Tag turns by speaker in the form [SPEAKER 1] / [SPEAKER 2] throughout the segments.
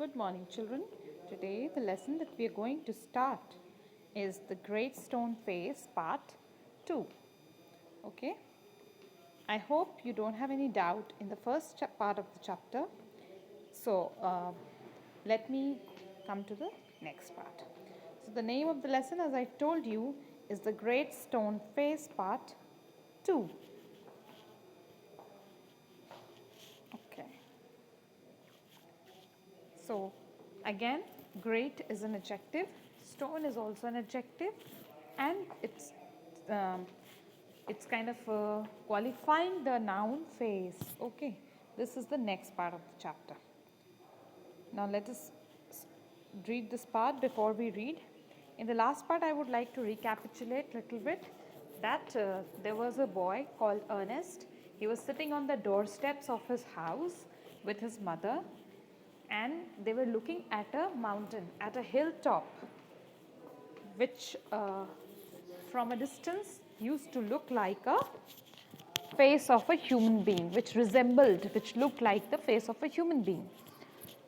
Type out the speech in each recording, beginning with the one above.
[SPEAKER 1] Good morning, children. Today, the lesson that we are going to start is the Great Stone Face Part 2. Okay? I hope you don't have any doubt in the first part of the chapter. So, let me come to the next part. So, the name of the lesson, as I told you, is the Great Stone Face Part 2. Okay. So, again, great is an adjective, stone is also an adjective, and um, it's kind of qualifying the noun face. Okay, this is the next part of the chapter. Now, let us read this part before we read. In the last part, I would like to recapitulate a little bit that there was a boy called Ernest. He was sitting on the doorsteps of his house with his mother, and they were looking at a mountain, at a hilltop, which from a distance used to look like a face of a human being, which looked like the face of a human being.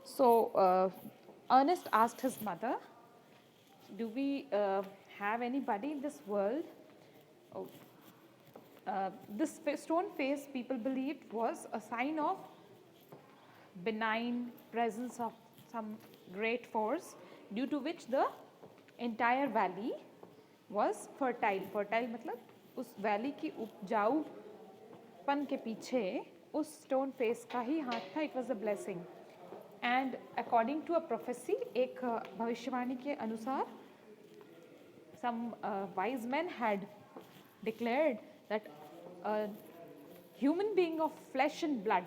[SPEAKER 1] So Ernest asked his mother, do we have anybody in this world? Oh, this stone face, people believed, was a sign of benign presence of some great force, due to which the entire valley was fertile. Fertile मतलब उस valley की उपजाऊपन के पीछे उस stone face का ही हाथ था. It was a blessing. And according to a prophecy, एक भविष्यवाणी के अनुसार, some wise men had declared that a human being of flesh and blood,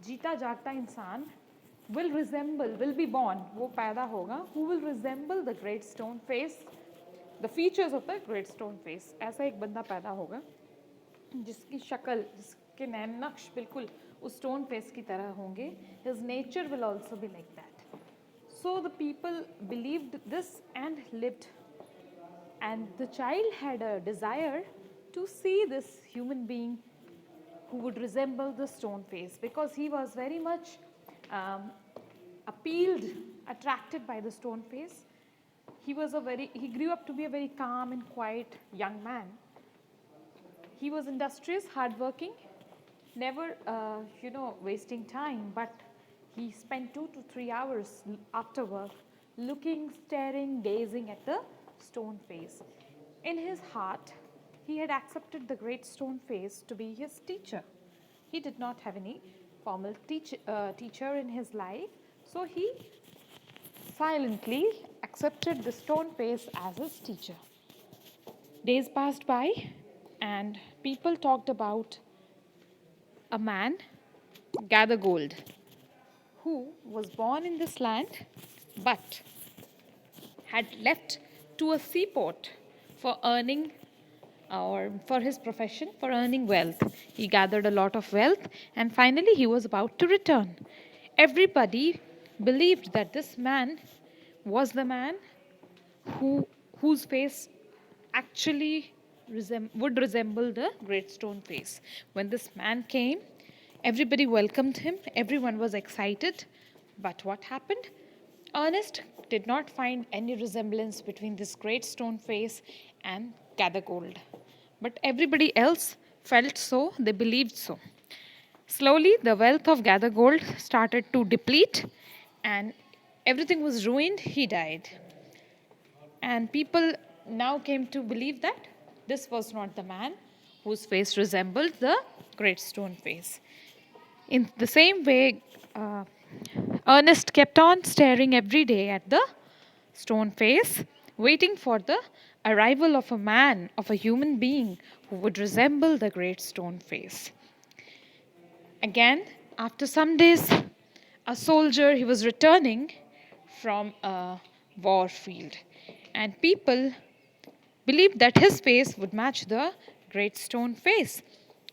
[SPEAKER 1] जीता जागता इंसान, will be born, वो पैदा होगा, who will resemble the great stone face, the features of the great stone face. ऐसा एक बंदा पैदा होगा जिसकी शक्ल, जिसके नैन नक्श बिल्कुल उस stone face की तरह होंगे. His nature will also be like that. So the people believed this and lived. And the child had a desire to see this human being who would resemble the stone face, because he was very much attracted by the stone face. He grew up to be a very calm and quiet young man. He was industrious, hardworking, never wasting time, but he spent 2 to 3 hours after work looking, staring, gazing at the stone face. In his heart, he had accepted the great stone face to be his teacher. He did not have any formal teacher in his life, so he silently accepted the stone face as his teacher. Days passed by, and people talked about a man, Gathergold, who was born in this land but had left to a seaport for earning, or for his profession, for earning wealth. He gathered a lot of wealth, and finally he was about to return. Everybody believed that this man was the man whose face actually would resemble the great stone face. When this man came, everybody welcomed him, everyone was excited. But what happened? Ernest did not find any resemblance between this great stone face and Gathergold. But everybody else felt so, they believed so. Slowly, the wealth of Gathergold started to deplete, and everything was ruined. He died. And people now came to believe that this was not the man whose face resembled the great stone face. In the same way, Ernest kept on staring every day at the stone face, waiting for the arrival of a man, of a human being who would resemble the great stone face. Again, after some days, a soldier, he was returning from a war field, and people believed that his face would match the great stone face,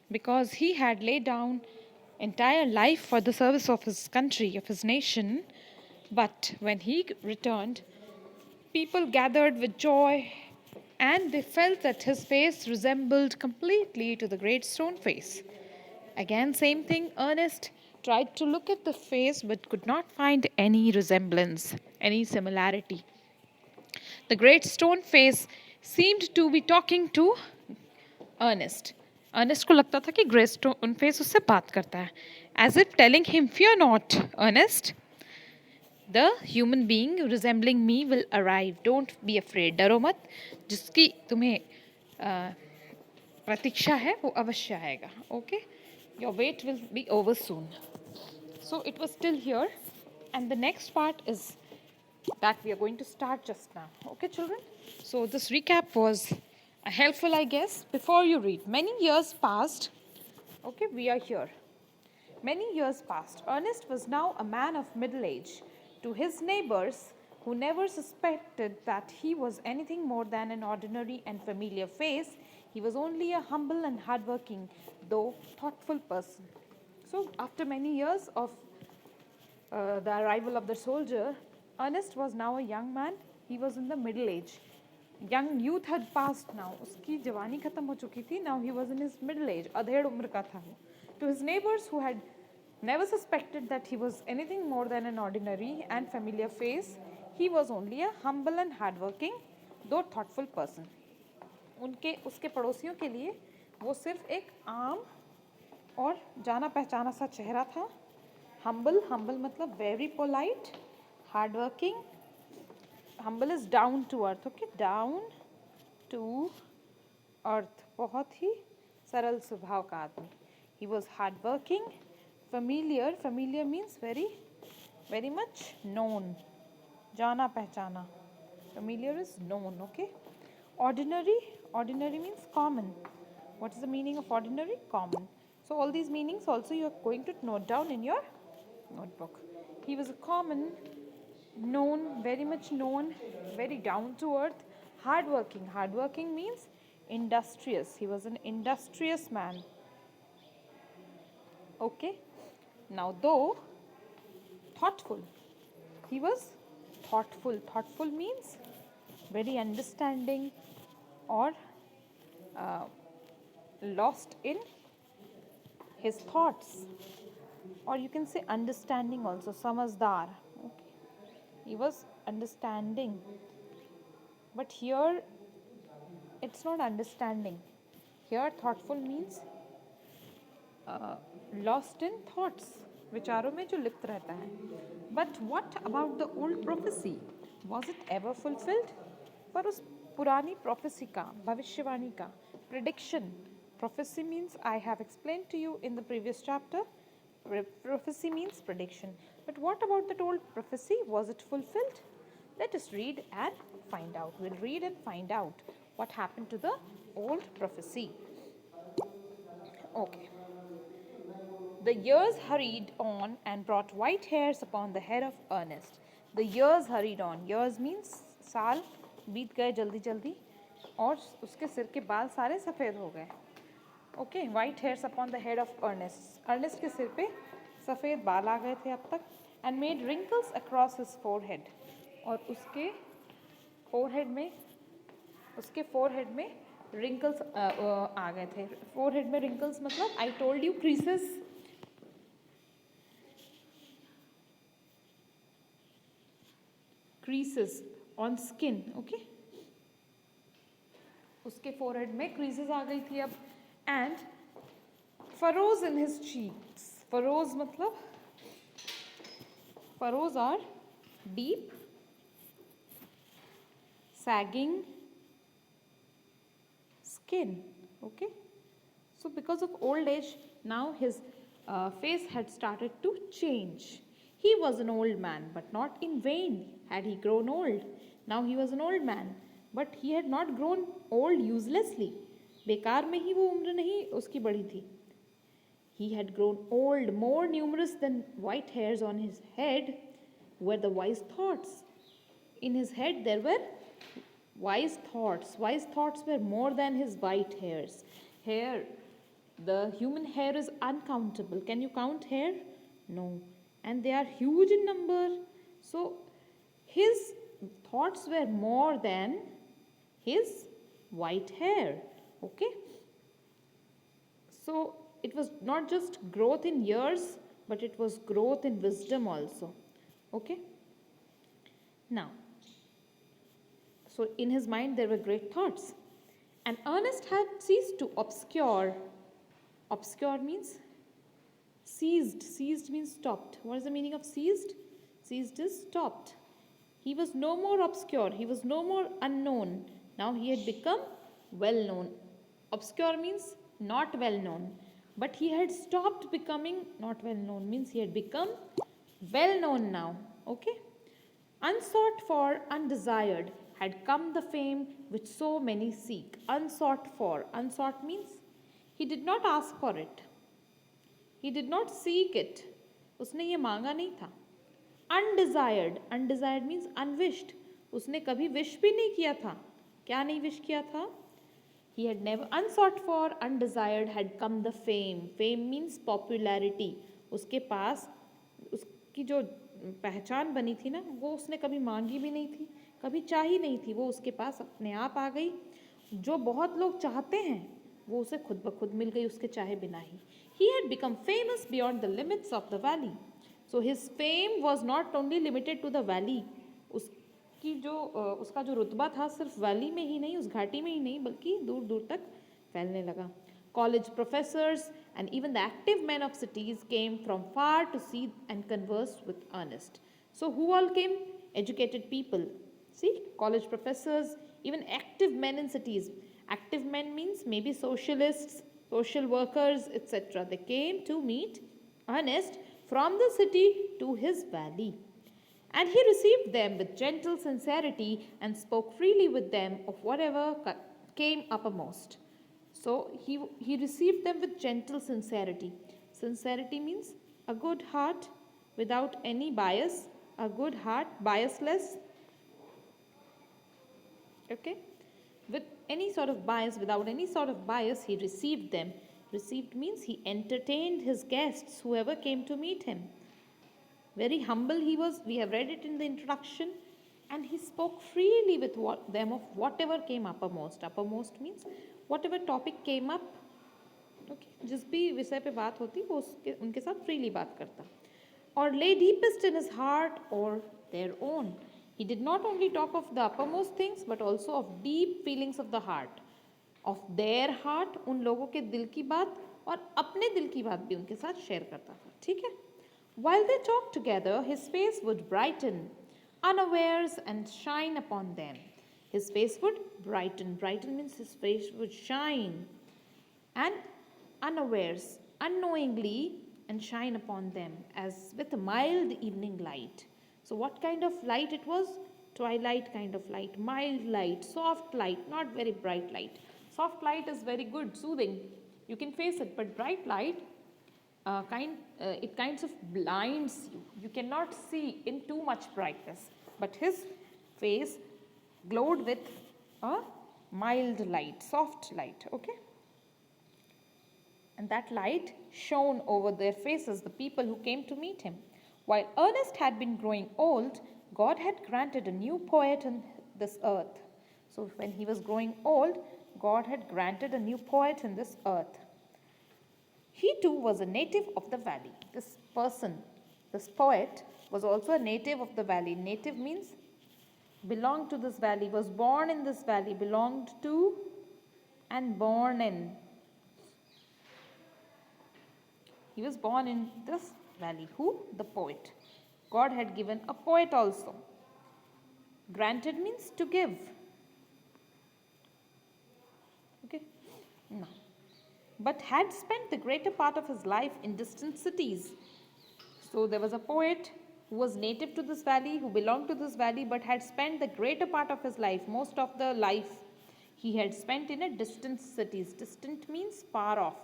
[SPEAKER 1] because he had laid down entire life for the service of his country, of his nation. But when he returned, people gathered with joy, and they felt that his face resembled completely to the great stone face. Again, same thing, Ernest tried to look at the face but could not find any resemblance, any similarity. The great stone face seemed to be talking to Ernest. Ernest को लगता था कि grey stone face उससे बात करता है. As if telling him, "Fear not, Ernest. The human being resembling me will arrive. Don't be afraid. डरो मत. जिसकी तुम्हें प्रतीक्षा है वो अवश्य आएगा. Okay? Your wait will be over soon." So it was still here, and the next part is that we are going to start just now. Okay, children? So this recap was helpful, I guess. Before you read, many years passed. Okay, we are here. Many years passed. Ernest was now a man of middle age. To his neighbors, who never suspected that he was anything more than an ordinary and familiar face, he was only a humble and hardworking, though thoughtful person. So, after many years of the arrival of the soldier, Ernest was now a young man. He was in the middle age. Young youth had passed now. उसकी जवानी खत्म हो चुकी थी. Now he was in his middle age. अधेड़ उम्र का था वो. To his neighbors who had never suspected that he was anything more than an ordinary and familiar face, he was only a humble and hardworking, though thoughtful person. उनके उसके पड़ोसियों के लिए वो सिर्फ एक आम और जाना पहचाना सा चेहरा था. Humble मतलब very polite, hardworking. Humble is down to earth. Okay, down to earth. बहुत ही सरल स्वभाव का आदमी. He was hardworking, familiar. Familiar means very much known. जाना पहचाना. Familiar is known. Okay. Ordinary means common. What is the meaning of ordinary? Common. So all these meanings also you are going to note down in your notebook. He was a common, known, very much known, very down to earth, hardworking. Hardworking means industrious. He was an industrious man. Okay. Now, though thoughtful, he was thoughtful. Thoughtful means very understanding or lost in his thoughts, or you can say understanding also. Samazdar. Okay. He was understanding, but here it's not understanding. Here thoughtful means lost in thoughts, विचारों में जो लिप्त रहता है. But what about the old prophecy? Was it ever fulfilled? पर उस पुरानी prophecy का, भविष्यवाणी का, prediction. Prophecy means, I have explained to you in the previous chapter, prophecy means prediction. But what about that old prophecy? Was it fulfilled? Let us read and find out. We'll read and find out what happened to the old prophecy. Okay. The years hurried on and brought white hairs upon the head of Ernest. The years hurried on. Years means साल बीत गए जल्दी जल्दी और उसके सिर के बाल सारे सफ़ेद हो गए. Okay, white hairs upon the head of Ernest. Ernest के सिर पे सफ़ेद बाल आ गए थे अब तक, and made wrinkles across his forehead. और उसके forehead में wrinkles आ गए थे. Forehead में wrinkles मतलब I told you creases on skin. Okay. उसके forehead में creases आ गई थी अब, and furrows in his cheeks. Furrows मतलब furrows are deep, sagging skin. Okay. So because of old age, now his face had started to change. He was an old man, but not in vain had he grown old. Now he was an old man, but he had not grown old uselessly. बेकार में ही वो उम्र नहीं उसकी बढ़ी थी. He had grown old. More numerous than white hairs on his head were the wise thoughts. In his head there were wise thoughts. Wise thoughts were more than his white hairs. Hair, the human hair is uncountable. Can you count hair? No. And they are huge in number. So his thoughts were more than his white hair. Okay. So it was not just growth in years, but it was growth in wisdom also. Okay? Now, so in his mind there were great thoughts. And Ernest had ceased to obscure. Obscure means ceased. Ceased means stopped. What is the meaning of ceased? Ceased is stopped. He was no more obscure. He was no more unknown. Now he had become well known. Obscure means not well known. But he had stopped becoming not well known, means he had become well known now. Okay? Unsought for, undesired, had come the fame which so many seek. Unsought for. Unsought means he did not ask for it. He did not seek it. उसने ये मांगा नहीं था. Undesired. Undesired means unwished. उसने कभी wish भी नहीं किया था. क्या नहीं wish किया था? He had never, unsought for, undesired had come the fame. Fame means popularity. उसके पास उसकी जो पहचान बनी थी ना, वो उसने कभी मांगी भी नहीं थी, कभी चाही नहीं थी, वो उसके पास अपने आप आ गई. जो बहुत लोग चाहते हैं वो उसे खुद ब खुद मिल गई, उसके चाहे बिना ही. He had become famous beyond the limits of the valley. So his fame was not only limited to the valley. उसकी जो उसका जो रुतबा था सिर्फ वैली में ही नहीं, उस घाटी में ही नहीं, बल्कि दूर दूर तक फैलने लगा. College professors and even the active men of cities came from far to see and converse with Ernest. So who all came? Educated people. See, college professors, even active men in cities. Active men means maybe socialists, social workers, etc. They came to meet Ernest from the city to his valley. And he received them with gentle sincerity and spoke freely with them of whatever came uppermost. So he received them with gentle sincerity. Sincerity means a good heart without any bias, a good heart, biasless. Okay? With any sort of bias, without any sort of bias, he received them. Received means he entertained his guests, whoever came to meet him. Very humble he was, we have read it in the introduction, and he spoke freely with them of whatever came uppermost. Uppermost means whatever topic came up, okay, जिस भी विषय पे बात होती वो उनके साथ freely बात करता. Or lay deepest in his heart or their own. He did not only talk of the uppermost things but also of deep feelings of the heart. Of their heart, उन लोगों के दिल की बात और अपने दिल की बात भी उनके साथ शेयर करता था. ठीक है? While they talked together, his face would brighten, unawares, and shine upon them. His face would brighten. Brighten means his face would shine. And unawares, unknowingly, and shine upon them as with a mild evening light. So what kind of light it was? Twilight kind of light, mild light, soft light, not very bright light. Soft light is very good, soothing. You can face it, but bright light, it kinds of blinds you. You cannot see in too much brightness. But his face glowed with a mild light, soft light, okay? And that light shone over their faces, the people who came to meet him. While Ernest had been growing old, God had granted a new poet on this earth. So when he was growing old, God had granted a new poet in this earth. He too was a native of the valley. This person, this poet, was also a native of the valley. Native means belonged to this valley, was born in this valley, belonged to and born in. He was born in this valley. Who? The poet. God had given a poet also. Granted means to give. Okay? No. But had spent the greater part of his life in distant cities. So there was a poet who was native to this valley, who belonged to this valley, but had spent the greater part of his life, most of the life, he had spent in a distant cities. Distant means far off.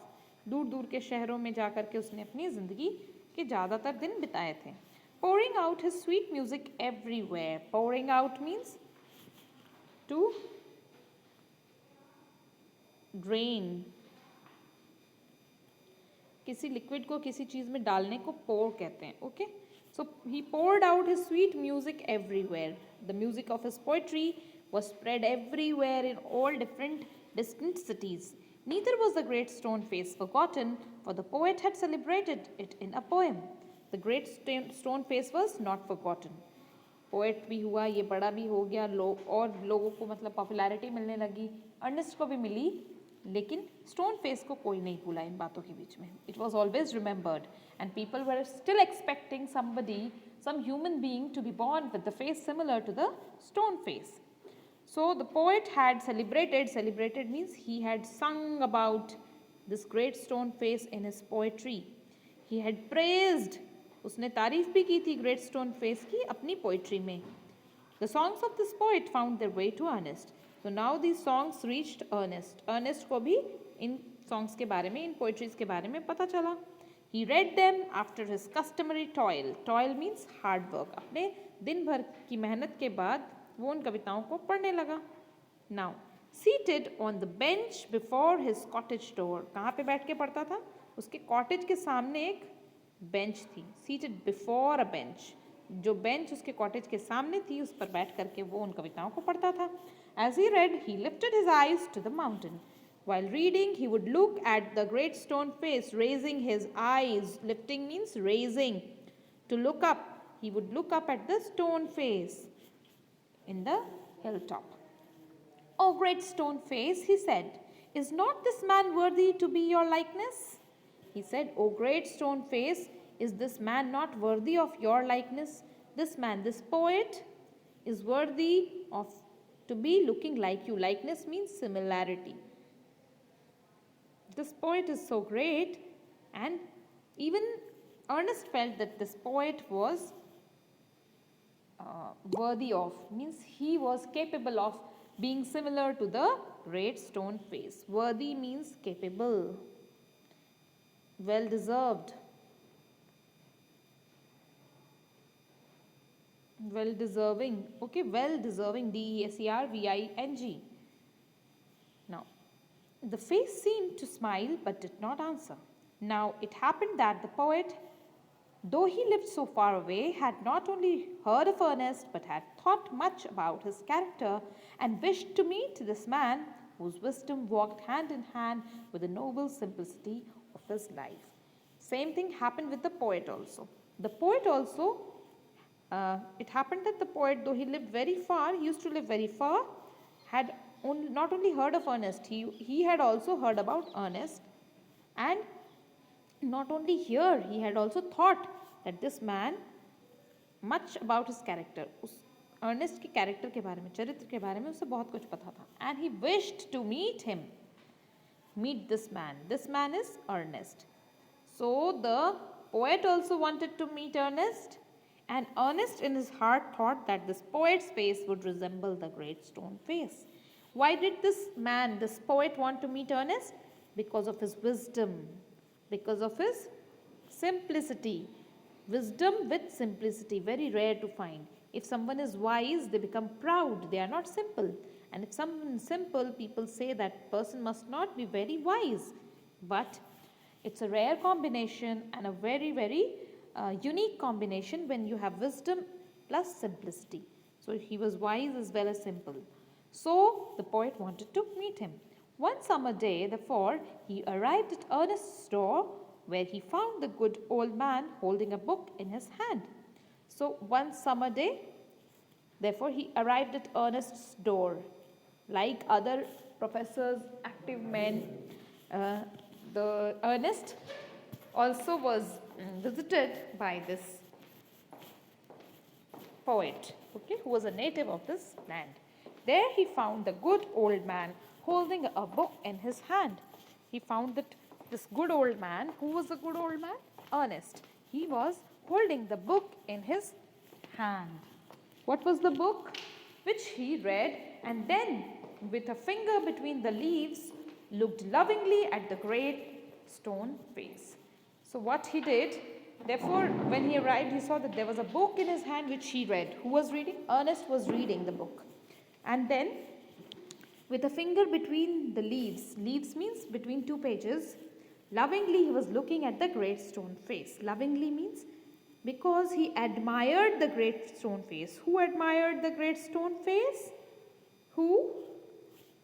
[SPEAKER 1] दूर दूर के शहरों में जाकर के उसने अपनी ज़िंदगी के ज़्यादातर दिन बिताए थे. Pouring out his sweet music everywhere. Pouring out means to drain. किसी लिक्विड को किसी चीज़ में डालने को pour कहते हैं. Okay? So he poured out his sweet music everywhere. The music of his poetry was spread everywhere in all different distant cities. Neither was the great stone face forgotten, for the poet had celebrated it in a poem. The great stone face was not forgotten. Poet भी हुआ, ये बड़ा भी हो गया, और लोगों को मतलब पॉपुलैरिटी मिलने लगी, अर्नेस्ट को भी मिली, लेकिन स्टोन फेस को कोई नहीं भूला इन बातों के बीच में. It was always remembered and people were still expecting somebody, some human being to be born with the face similar to the stone face. So the poet had celebrated means he had sung about this great stone face in his poetry. He had praised, उसने तारीफ भी की थी great stone face की अपनी poetry में. The songs of this poet found their way to Ernest. So now these songs reached Ernest. Ernest को भी इन सॉन्ग्स के बारे में, इन पोइट्रीज के बारे में पता चला. He read them after his customary toil. Toil means hard work. अपने दिन भर की मेहनत के बाद वो उन कविताओं को पढ़ने लगा. Now seated on the bench before his cottage door. कहाँ पे बैठ के पढ़ता था? उसके कॉटेज के सामने एक बेंच थी. Seated before a bench. जो बेंच उसके कॉटेज के सामने थी उस पर बैठ करके वो उन कविताओं को पढ़ता था. As he read he lifted his eyes to the mountain. While reading, he would look at the great stone face, raising his eyes. Lifting means raising. To look up. He would look up at the stone face in the hilltop. "Oh, great stone face," he said, "is not this man worthy to be your likeness?" He said, "Oh, great stone face, is this man not worthy of your likeness?" This man, this poet, is worthy of to be looking like you. Likeness means similarity. This poet is so great, and even Ernest felt that this poet was worthy of, means he was capable of being similar to the great stone face. Worthy means capable, well deserved, well deserving. Okay, well deserving, DESERVING. Now the face seemed to smile but did not answer. Now it happened that the poet, though he lived so far away, had not only heard of Ernest but had thought much about his character and wished to meet this man whose wisdom walked hand in hand with the noble simplicity of his life. Same thing happened with the poet also. The poet also, it happened that the poet, though he lived very far, he used to live very far, had not only heard of Ernest, he had also heard about Ernest, and not only here, he had also thought that this man, much about his character, उस Ernest के character के बारे में, चरित्र के बारे में उसे बहुत कुछ पता था. And he wished to meet him, meet this man. This man is Ernest. So the poet also wanted to meet Ernest, and Ernest in his heart thought that this poet's face would resemble the great stone face. Why did this man, this poet, want to meet Ernest? Because of his wisdom, because of his simplicity. Wisdom with simplicity, very rare to find. If someone is wise, they become proud. They are not simple. And if someone is simple, people say that person must not be very wise. But it's a rare combination and a very, very unique combination when you have wisdom plus simplicity. So he was wise as well as simple. So the poet wanted to meet him. One summer day, therefore, he arrived at Ernest's door, where he found the good old man holding a book in his hand. So one summer day, therefore, he arrived at Ernest's door. Like other professors, active men, the Ernest also was visited by this poet, okay, who was a native of this land. There he found the good old man holding a book in his hand. He found that this good old man, who was the good old man? Ernest. He was holding the book in his hand. What was the book? Which he read, and then with a finger between the leaves looked lovingly at the great stone face. So what he did, therefore when he arrived, he saw that there was a book in his hand which he read. Who was reading? Ernest was reading the book. And then with a finger between the leaves means between two pages, lovingly he was looking at the great stone face. Lovingly means because he admired the great stone face. Who admired the great stone face? Who?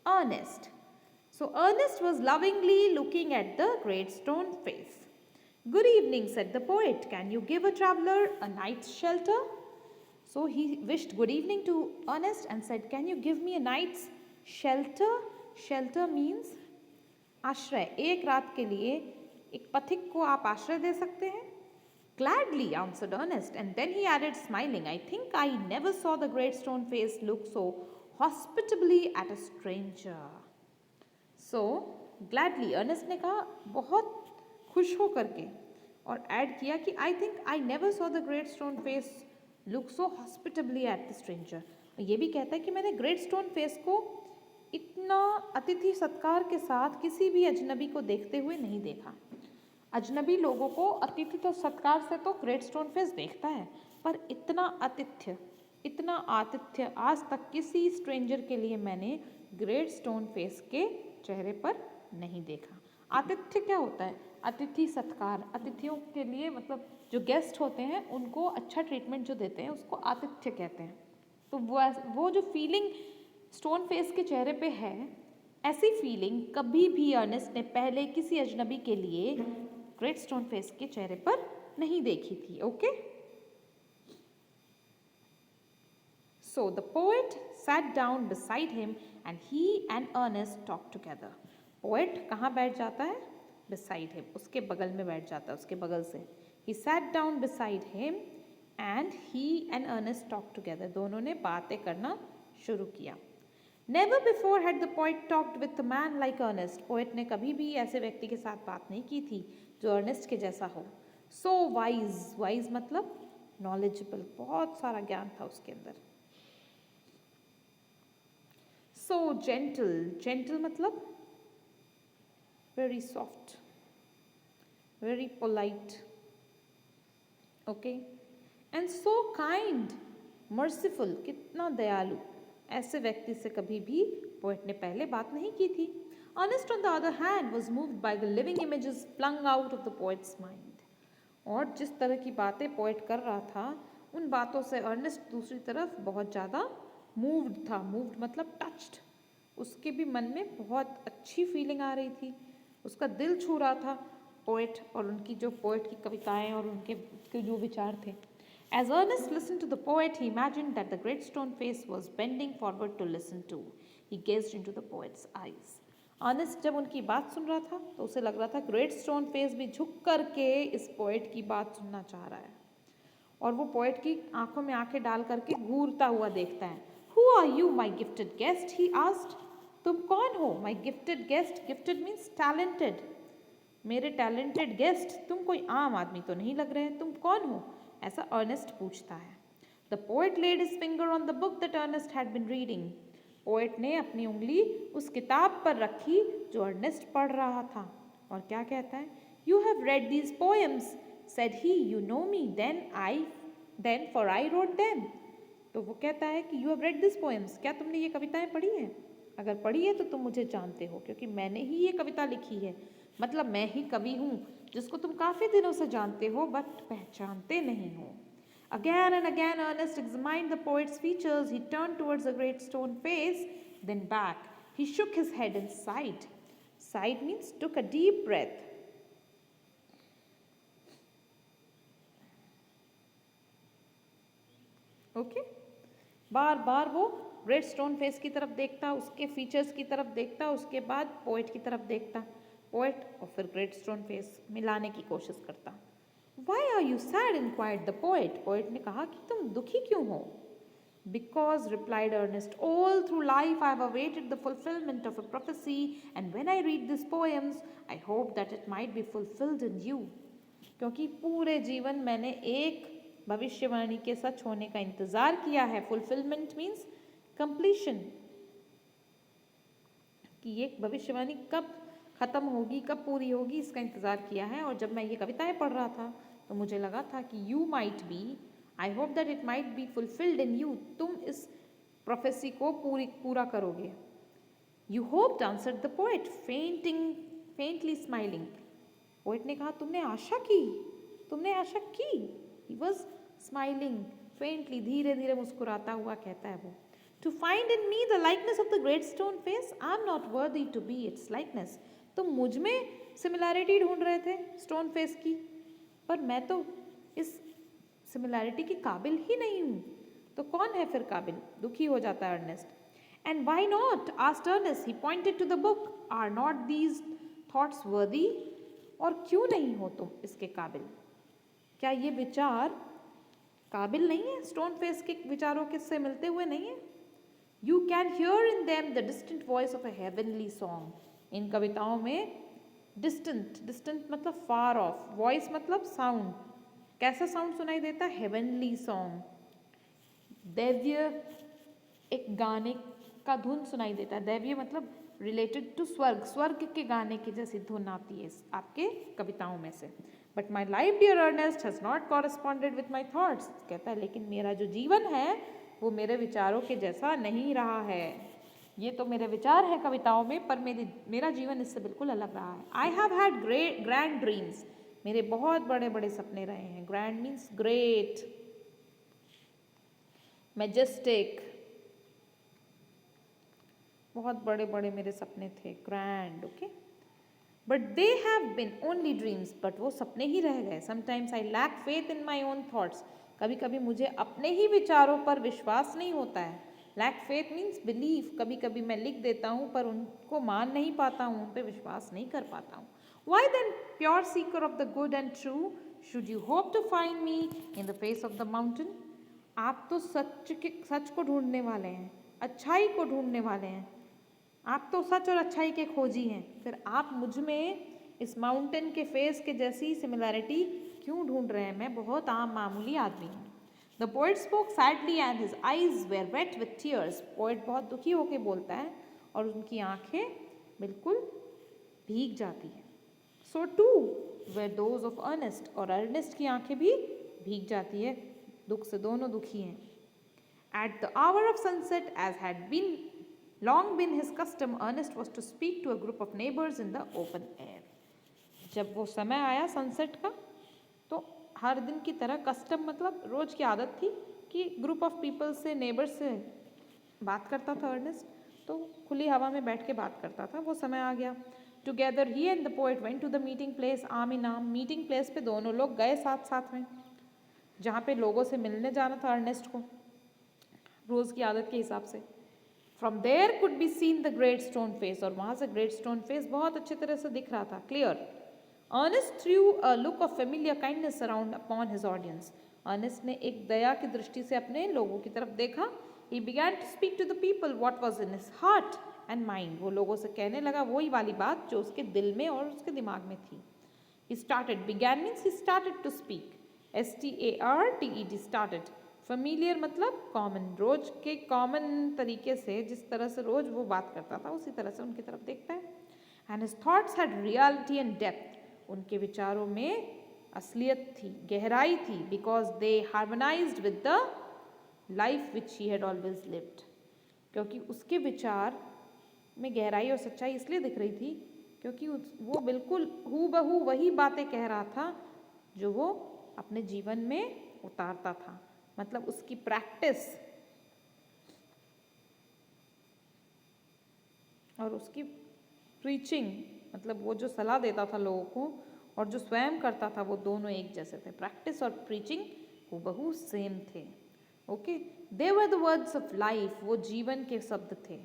[SPEAKER 1] Ernest. So Ernest was lovingly looking at the great stone face. Good evening, said the poet. Can you give a traveler a night's shelter? So he wished good evening to Ernest and said, Can you give me a night's shelter? Shelter means आश्रय. एक रात के लिए एक पथिक को आप आश्रय दे सकते हैं? Gladly, answered Ernest, and then he added, smiling, I think I never saw the great stone face look so hospitably at a stranger. So, gladly, Ernest ने कहा बहुत खुश हो करके, और ऐड किया कि I think I never saw the great stone face look so hospitably at the stranger. ये भी कहता है कि मैंने ग्रेट स्टोन फेस को इतना अतिथि सत्कार के साथ किसी भी अजनबी को देखते हुए नहीं देखा. अजनबी लोगों को अतिथि तो सत्कार से तो ग्रेट स्टोन फेस देखता है, पर इतना आतिथ्य आज तक किसी स्ट्रेंजर के लिए मैंने ग्रेट स्टोन फेस के चेहरे पर नहीं देखा. आतिथ्य क्या होता है? अतिथि सत्कार. अतिथियों के लिए मतलब जो गेस्ट होते हैं उनको अच्छा ट्रीटमेंट जो देते हैं उसको आतिथ्य कहते हैं. तो वो जो फीलिंग स्टोन फेस के चेहरे पे है, ऐसी फीलिंग कभी भी अर्नेस्ट ने पहले किसी अजनबी के लिए ग्रेट स्टोन फेस के चेहरे पर नहीं देखी थी. Okay, so the poet sat down beside him and he and Ernest talked together. Poet कहाँ बैठ जाता है? Beside him, उसके बगल में बैठ जाता है, उसके बगल से. He sat down beside him and he and Ernest talked together. दोनों ने बातें करना शुरू किया. Never before had the poet talked with a man like Ernest. Poet ने कभी भी ऐसे व्यक्ति के साथ बात नहीं की थी जो अर्नेस्ट के जैसा हो. So wise, wise मतलब knowledgeable, बहुत सारा ज्ञान था उसके अंदर. So gentle, gentle मतलब very soft, very polite. Okay, and so kind, merciful, कितना दयालु. ऐसे व्यक्ति से कभी भी पोएट ने पहले बात नहीं की थी. Ernest, on the other hand, was moved by the living images flung out of the poet's mind. और जिस तरह की बातें पोएट कर रहा था, उन बातों से अर्नेस्ट दूसरी तरफ बहुत ज़्यादा मूव्ड था. मूव्ड मतलब टच्ड. उसके भी मन में बहुत अच्छी फीलिंग आ रही थी. उसका दिल छू रहा था पोएट और उनकी जो पोएट की कविताएं और उनके जो विचार थे. As Ernest listened to the poet, he imagined that the great stone face was bending forward to listen too. He gazed into the poet's eyes. Ernest जब उनकी बात सुन रहा था तो उसे लग रहा था ग्रेट स्टोन फेस भी झुक करके इस पोएट की बात सुनना चाह रहा है, और वो पोएट की आंखों में आंखें डाल करके घूरता हुआ देखता है. Who are you, my gifted guest? He asked. तुम कौन हो? My gifted guest. Gifted means talented. मेरे टैलेंटेड गेस्ट, तुम कोई आम आदमी तो नहीं लग रहे हैं, तुम कौन हो? ऐसा अर्नेस्ट पूछता है. The poet laid his finger on the book that Ernest had been reading. Poet ने अपनी उंगली उस किताब पर रखी जो अर्नेस्ट पढ़ रहा था, और क्या कहता है? You have read these poems, said he. You know me, then for I wrote them. तो वो कहता है कि You have read these poems. क्या तुमने ये कविताएं पढ़ी हैं? अगर पढ़ी है तो तुम मुझे जानते हो, क्योंकि मैंने ही ये कविता लिखी है. मतलब मैं ही कवि हूँ जिसको तुम काफ़ी दिनों से जानते हो बट पहचानते नहीं हो. Again and again Ernest examined the poet's features. He turned towards the great stone face, then back. He shook his head and sighed. Sighed means took a deep breath. Okay? बार बार वो great stone face की तरफ देखता, उसके features की तरफ देखता, उसके बाद पोएट की तरफ देखता. पोएट और फिर ग्रेट स्टोन फेस मिलाने की कोशिश करता. Why are you sad? inquired the poet. Poet ने कहा कि तुम दुखी क्यों हो? Because, replied Ernest, all through life I have awaited the fulfillment of a prophecy, and when I read these poems, I hope that it might be fulfilled in you. क्योंकि पूरे जीवन मैंने एक भविष्यवाणी के सच होने का इंतजार किया है. Fulfillment means completion. कि ये भविष्यवाणी कब खत्म होगी, कब पूरी होगी, इसका इंतजार किया है. और जब मैं ये कविताएं पढ़ रहा था तो मुझे लगा था कि you might be, I hope that it might be fulfilled in you. तुम इस प्रोफेसी को पूरा करोगे. You hoped, answered the poet, faintly smiling. Poet ने कहा तुमने आशा की, तुमने आशा की. ही वॉज स्माइलिंग फेंटली, धीरे धीरे मुस्कुराता हुआ कहता है वो. To find in me the likeness of the great stone face, I am not worthy to be its likeness. तुम मुझ में सिमिलैरिटी ढूंढ रहे थे स्टोन फेस की, पर मैं तो इस सिमिलैरिटी के काबिल ही नहीं हूँ, तो कौन है फिर काबिल? दुखी हो जाता है Ernest. And why not? Asked Ernest. He pointed to the book. Are not these thoughts worthy? और क्यों नहीं हो तुम इसके काबिल? क्या ये विचार काबिल नहीं है? स्टोन फेस के विचारों के से मिलते हुए नहीं है? You can hear in them the distant voice of a heavenly song. इन कविताओं में डिस्टेंट, डिस्टेंट मतलब फार ऑफ, वॉइस मतलब साउंड. कैसा साउंड सुनाई देता है? Heavenly song. दैव्य एक गाने का धुन सुनाई देता है. दैव्य मतलब रिलेटेड टू स्वर्ग, स्वर्ग के गाने की जैसी धुन आती है आपके कविताओं में से. But my life dear Ernest has not corresponded with my thoughts. कहता है लेकिन मेरा जो जीवन है वो मेरे विचारों के जैसा नहीं रहा है. ये तो मेरे विचार हैं कविताओं में, पर मेरा जीवन इससे बिल्कुल अलग रहा है. I have had grand dreams. मेरे बहुत बड़े बड़े सपने रहे हैं. ग्रैंड मीन्स ग्रेट, मैजेस्टिक, बहुत बड़े बड़े मेरे सपने थे. Grand. Okay. But they have been only dreams. But वो सपने ही रह गए. Sometimes I lack faith in my own thoughts. कभी कभी मुझे अपने ही विचारों पर विश्वास नहीं होता है. Lack faith means believe. कभी कभी मैं लिख देता हूँ पर उनको मान नहीं पाता हूँ, उन पर विश्वास नहीं कर पाता हूँ. Why then pure seeker of the good and true should you hope to find me in the face of the mountain. आप तो सच को ढूंढने वाले हैं, अच्छाई को ढूंढने वाले हैं. आप तो सच और अच्छाई के खोजी हैं, फिर आप मुझ में इस माउंटेन के फेस के जैसी सिमिलैरिटी क्यों ढूंढ रहे हैं? मैं बहुत आम मामूली आदमी हूँ. The poet spoke sadly and his eyes were wet with tears. Poet बहुत दुखी होकर बोलता है और उनकी आंखें बिल्कुल भीग जाती हैं. So too were those of Ernest. और अर्नेस्ट की आंखें भी भीग जाती है. दुख से दोनों दुखी हैं. At the hour of sunset as had been long been his custom, Ernest was to speak to a group of neighbors in the open air. जब वो समय आया सनसेट का, तो हर दिन की तरह कस्टम मतलब रोज की आदत थी कि ग्रुप ऑफ पीपल से, नेबर से बात करता था अर्नेस्ट. तो खुली हवा में बैठ के बात करता था. वो समय आ गया. Together he and the poet went to the meeting place. Arm in आम. मीटिंग प्लेस पे दोनों लोग गए साथ साथ में, जहाँ पे लोगों से मिलने जाना था अर्नेस्ट को रोज की आदत के हिसाब से. From there could be seen the great stone face. और वहाँ से great stone face बहुत अच्छी तरह से दिख रहा था, clear. Ernest threw a look of familiar kindness around upon his audience. Ernest ने एक दया की दृष्टि से अपने लोगों की तरफ देखा. He began to speak to the people what was in his heart and mind. वो लोगों से कहने लगा वही वाली बात जो उसके दिल में और उसके दिमाग में थी. He started. Began means he started to speak. STARTED. Started. Familiar मतलब कॉमन. रोज के कॉमन तरीके से जिस तरह से रोज वो बात करता था उसी तरह से उनकी तरफ देखता है. And his thoughts had reality and depth. उनके विचारों में असलियत थी, गहराई थी. Because they harmonised with the life which he had always lived. क्योंकि उसके विचार में गहराई और सच्चाई इसलिए दिख रही थी क्योंकि वो बिल्कुल हूबहू वही बातें कह रहा था जो वो अपने जीवन में उतारता था. मतलब उसकी प्रैक्टिस और उसकी प्रीचिंग, मतलब वो जो सलाह देता था लोगों को और जो स्वयं करता था, वो दोनों एक जैसे थे. प्रैक्टिस और प्रीचिंग हूबहू सेम थे. Okay. They were the words of life. वो जीवन के शब्द थे.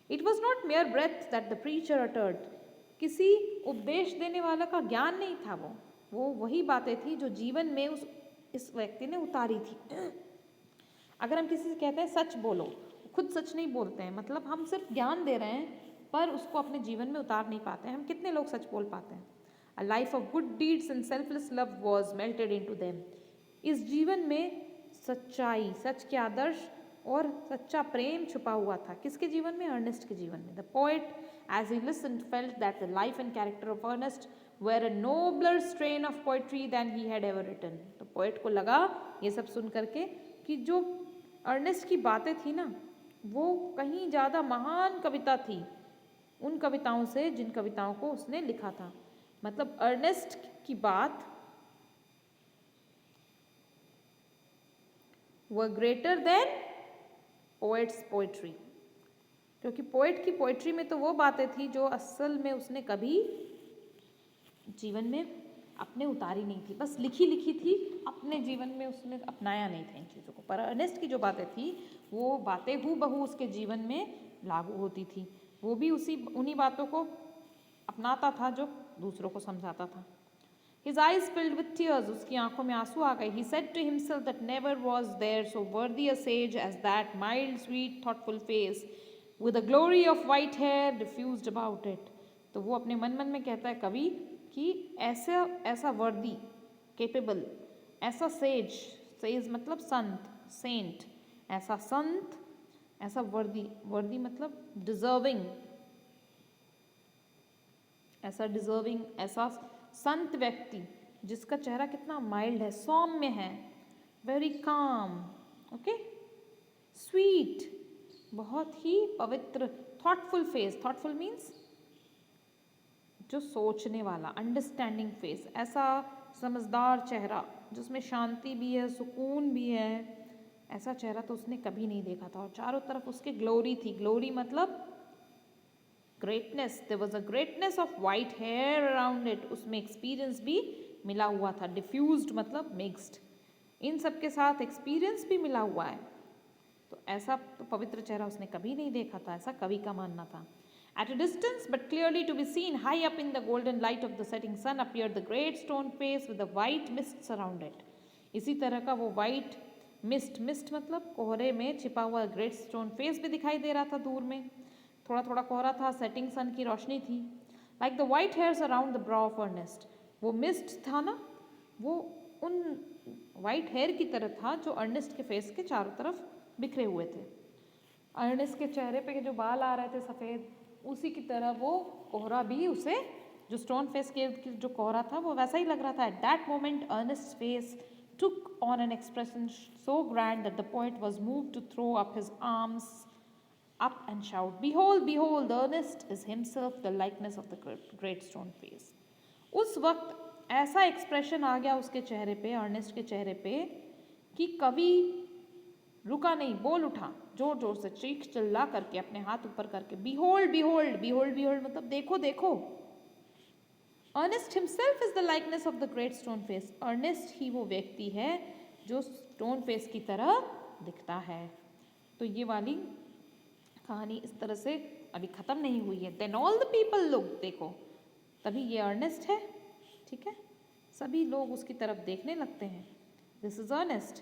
[SPEAKER 1] It was not mere breath that the preacher uttered. किसी उपदेश देने वाला का ज्ञान नहीं था वो वही बातें थी जो जीवन में इस व्यक्ति ने उतारी थी. अगर हम किसी से कहते हैं सच बोलो, खुद सच नहीं बोलते हैं, मतलब हम सिर्फ ज्ञान दे रहे हैं पर उसको अपने जीवन में उतार नहीं पाते हैं. हम कितने लोग सच बोल पाते हैं? A life of good deeds and selfless love was melted into them. इस जीवन में सच्चाई, सच के आदर्श और सच्चा प्रेम छुपा हुआ था. किसके जीवन में? अर्नेस्ट के जीवन में. The poet as he listened felt that the life and character of Ernest were a nobler strain of poetry than he had ever written. तो पोएट को लगा ये सब सुन करके कि जो अर्नेस्ट की बातें थी ना, वो कहीं ज़्यादा महान कविता थी उन कविताओं से जिन कविताओं को उसने लिखा था. मतलब अर्नेस्ट की बात were greater than poet's poetry. क्योंकि पोएट की पोएट्री में तो वो बातें थी जो असल में उसने कभी जीवन में
[SPEAKER 2] अपने उतारी नहीं थी, बस लिखी लिखी थी, अपने जीवन में उसने अपनाया नहीं था इन चीज़ों को। पर अर्नेस्ट की जो बातें थी वो बातें हूबहू उसके जीवन में लागू होती थी, वो भी उन्हीं बातों को अपनाता था जो दूसरों को समझाता था। His eyes filled with tears, उसकी आंखों में आंसू आ गए। He said to himself that never was there so worthy a sage as that mild, sweet, thoughtful face with a glory of white hair diffused about it. तो वो अपने मन मन में कहता है कवि कि ऐसा ऐसा वर्दी, केपेबल, ऐसा सेज, सेज मतलब संत, सेंट, ऐसा संत, ऐसा वर्दी, वर्दी मतलब डिजर्विंग, ऐसा डिजर्विंग, ऐसा संत व्यक्ति जिसका चेहरा कितना माइल्ड है, सौम्य है, वेरी काम, ओके, स्वीट, बहुत ही पवित्र, थॉटफुल फेस, थॉटफुल मीन्स जो सोचने वाला, अंडरस्टैंडिंग फेस, ऐसा समझदार चेहरा जिसमें शांति भी है, सुकून भी है, ऐसा चेहरा तो उसने कभी नहीं देखा था। और चारों तरफ उसके ग्लोरी थी, ग्लोरी मतलब greatness, there was a greatness of white hair around it, उसमें एक्सपीरियंस भी मिला हुआ था, डिफ्यूज्ड मतलब मिक्स्ड, इन सब के साथ एक्सपीरियंस भी मिला हुआ है। तो ऐसा तो पवित्र चेहरा उसने कभी नहीं देखा था, ऐसा कवि का मानना था। At a distance but clearly to be seen, high up in the golden light of the setting sun appeared the great stone face with the white mists around it. इसी तरह का वो white mist, mist मतलब कोहरे में छिपा हुआ great stone face भी दिखाई दे रहा था दूर में, थोड़ा थोड़ा कोहरा था, सेटिंग सन की रोशनी थी। Like the white hairs around the brow of Ernest, वो मिस्ट था ना, वो उन वाइट हेयर की तरह था जो अर्नेस्ट के फेस के चारों तरफ बिखरे हुए थे। अर्नेस्ट के चेहरे पे जो बाल आ रहे थे सफ़ेद, उसी की तरह वो कोहरा भी उसे, जो स्टोन फेस के जो कोहरा था वो वैसा ही लग रहा था। At that moment Ernest face took on an expression so grand that the poet was moved to throw up his arms up and shout, behold, behold, Ernest is himself the likeness of the great stone face. उस वक्त ऐसा expression आ गया उसके चेहरे पे, Ernest के चेहरे पे, कि कवि रुका नहीं, बोल उठा जोर जोर से, चीख चिल्ला करके, अपने हाथ ऊपर करके, behold, behold, behold, behold मतलब देखो देखो, Ernest himself is the likeness of the great stone face. Ernest ही वो व्यक्ति है जो स्टोन फेस की तरह दिखता है। तो ये वाली कहानी इस तरह से अभी ख़त्म नहीं हुई है। Then all the people look, देखो तभी ये अर्नेस्ट है, ठीक है, सभी लोग उसकी तरफ देखने लगते हैं, This is Ernest.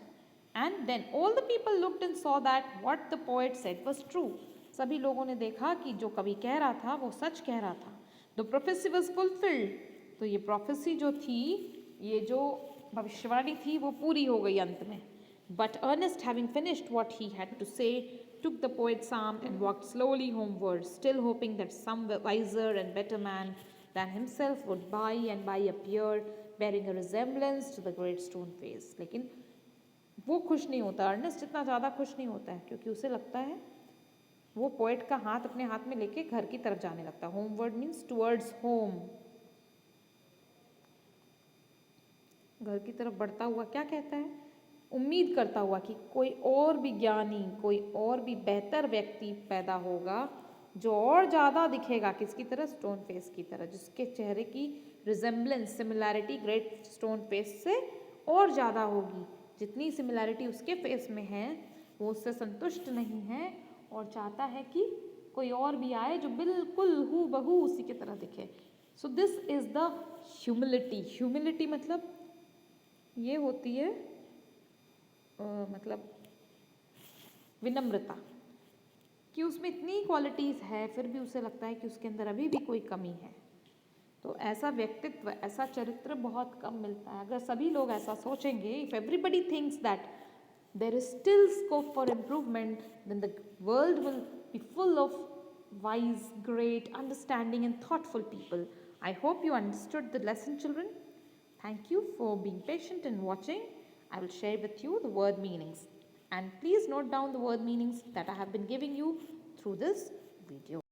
[SPEAKER 2] And then all the people looked and saw that what the poet said was true. सभी लोगों ने देखा कि जो कवि कह रहा था वो सच कह रहा था। The prophecy was fulfilled. तो ये prophecy जो थी, ये जो भविष्यवाणी थी वो पूरी हो गई अंत में। But Ernest, having finished what he had to say, took the poet's arm and walked slowly homeward, still hoping that some wiser and better man than himself would by and by appear, bearing a resemblance to the great stone face. लेकिन वो खुश नहीं होता, Ernest इतना ज़्यादा खुश नहीं होता है, क्योंकि उसे लगता है वो पोएट का हाथ अपने हाथ में लेके घर की तरफ जाने लगता है। होमवर्ड मीन्स टुवर्ड्स होम, घर की तरफ बढ़ता हुआ क्या कहता है, उम्मीद करता हुआ कि कोई और भी ज्ञानी, कोई और भी बेहतर व्यक्ति पैदा होगा जो और ज़्यादा दिखेगा किसकी तरह, स्टोन फेस की तरह, जिसके चेहरे की resemblance, similarity great stone face से और ज़्यादा होगी। जितनी सिमिलैरिटी उसके फेस में है वो उससे संतुष्ट नहीं है और चाहता है कि कोई और भी आए जो बिल्कुल हूबहू उसी की तरह दिखे। So this is the humility. Humility मतलब ये होती है मतलब विनम्रता, कि उसमें इतनी क्वालिटीज़ है फिर भी उसे लगता है कि उसके अंदर अभी भी कोई कमी है। तो ऐसा व्यक्तित्व, ऐसा चरित्र बहुत कम मिलता है। अगर सभी लोग ऐसा सोचेंगे, if everybody thinks that there is still scope for improvement, then the world will be full of wise, great, understanding and thoughtful people. I hope you understood the lesson, children. Thank you for being patient and watching. I will share with you the word meanings. And please note down the word meanings that I have been giving you through this video.